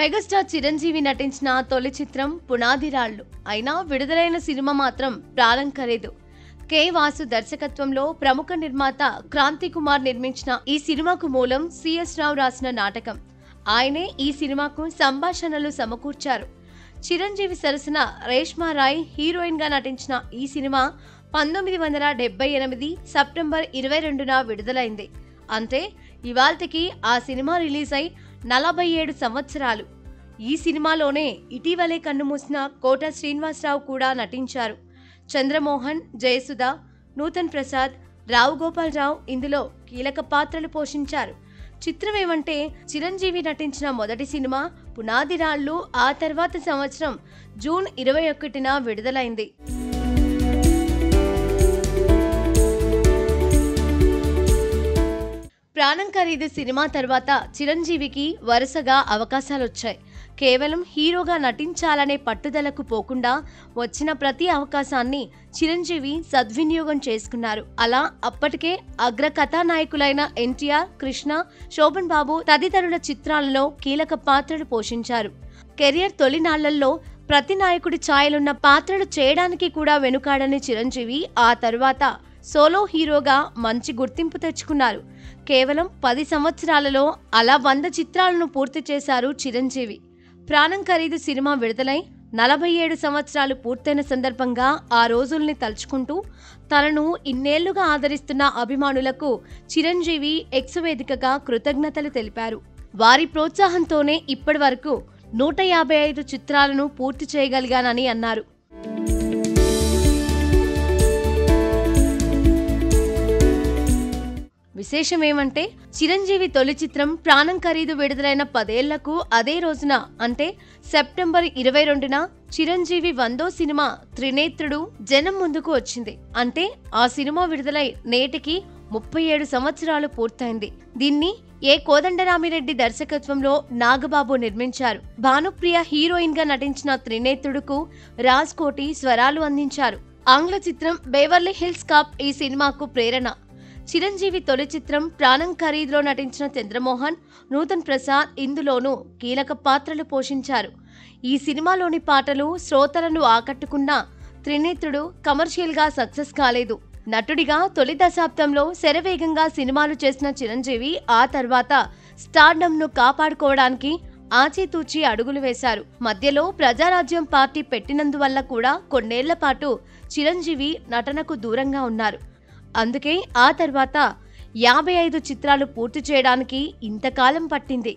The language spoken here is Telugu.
మెగాస్టార్ చిరంజీవి నటించిన తొలి చిత్రం పునాదిరాళ్లు. అయినా విడుదలైన సినిమా మాత్రం ప్రాణం ఖరీదు. కె వాసు దర్శకత్వంలో ప్రముఖ నిర్మాత క్రాంతి కుమార్ నిర్మించిన ఈ సినిమాకు మూలం సిఎస్ రావు రాసిన నాటకం. ఆయనే ఈ సినిమాకు సంభాషణలు సమకూర్చారు. చిరంజీవి సరసన రేష్మా రాయ్ హీరోయిన్ గా నటించిన ఈ సినిమా 1978 సెప్టెంబర్ 22న విడుదలైంది. అంటే ఇవాల్టికి ఆ సినిమా రిలీజ్ అయి 47 సంవత్సరాలు. ఈ సినిమాలోనే ఇటీవలే కన్నుమూసిన కోట శ్రీనివాసరావు కూడా నటించారు. చంద్రమోహన్, జయసుధ, నూతన్ ప్రసాద్, రావు గోపాలరావు ఇందులో కీలక పాత్రలు పోషించారు. చిత్రమేమంటే చిరంజీవి నటించిన మొదటి సినిమా పునాదిరాళ్లు ఆ తర్వాత సంవత్సరం జూన్ 21న విడుదలైంది. ప్రాణం ఖరీదు సినిమా తర్వాత చిరంజీవికి వరుసగా అవకాశాలొచ్చాయి. కేవలం హీరోగా నటించాలనే పట్టుదలకు పోకుండా వచ్చిన ప్రతి అవకాశాన్ని చిరంజీవి సద్వినియోగం చేసుకున్నారు. అలా అప్పటికే అగ్ర కథానాయకులైన ఎన్టీఆర్, కృష్ణ, శోభన్ బాబు తదితరుల చిత్రాలలో కీలక పాత్రలు పోషించారు. కెరియర్ తొలినాళ్లలో ప్రతి నాయకుడి ఛాయలున్న పాత్రలు చేయడానికి కూడా వెనుకాడని చిరంజీవి ఆ తర్వాత సోలో హీరోగా మంచి గుర్తింపు తెచ్చుకున్నారు. కేవలం 10 సంవత్సరాలలో అలా 100 చిత్రాలను పూర్తి చేశారు చిరంజీవి. ప్రాణం ఖరీదు సినిమా విడుదలై 47 సంవత్సరాలు పూర్తయిన సందర్భంగా ఆ రోజుల్ని తలుచుకుంటూ తనను ఇన్నేళ్లుగా ఆదరిస్తున్న అభిమానులకు చిరంజీవి ఎక్స్ వేదికగా కృతజ్ఞతలు తెలిపారు. వారి ప్రోత్సాహంతోనే ఇప్పటి వరకు 155 చిత్రాలను పూర్తి చేయగలిగానని అన్నారు. విశేషమేమంటే చిరంజీవి తొలి చిత్రం ప్రాణం ఖరీదు విడుదలైన 10 ఏళ్లకు అదే రోజున అంటే సెప్టెంబర్ 22న చిరంజీవి 100వ సినిమా త్రినేత్రుడు జనం ముందుకు వచ్చింది. అంటే ఆ సినిమా విడుదలై నేటికి 37 సంవత్సరాలు పూర్తయింది. దీన్ని ఏ కోదండరామిరెడ్డి దర్శకత్వంలో నాగబాబు నిర్మించారు. భానుప్రియ హీరోయిన్ గా నటించిన త్రినేత్రుడుకు రాజ్ కోటి స్వరాలు అందించారు. ఆంగ్ల చిత్రం బేవర్లీ హిల్స్ కాప్ ఈ సినిమాకు ప్రేరణ. చిరంజీవి తొలి చిత్రం ప్రాణం ఖరీదులో నటించిన చంద్రమోహన్, నూతన్ ప్రసాద్ ఇందులోనూ కీలక పాత్రలు పోషించారు. ఈ సినిమాలోని పాటలు శ్రోతలను ఆకట్టుకున్నా త్రినేత్రుడు కమర్షియల్ గా సక్సెస్ కాలేదు. నటుడిగా తొలి దశాబ్దంలో శరవేగంగా సినిమాలు చేసిన చిరంజీవి ఆ తర్వాత స్టార్డమ్ను కాపాడుకోవడానికి ఆచితూచి అడుగులు వేశారు. మధ్యలో ప్రజారాజ్యం పార్టీ పెట్టినందువల్ల కూడా కొన్నేళ్ల పాటు చిరంజీవి నటనకు దూరంగా ఉన్నారు. అందుకే ఆ తర్వాత 55 చిత్రాలు పూర్తి చేయడానికి ఇంతకాలం పట్టింది.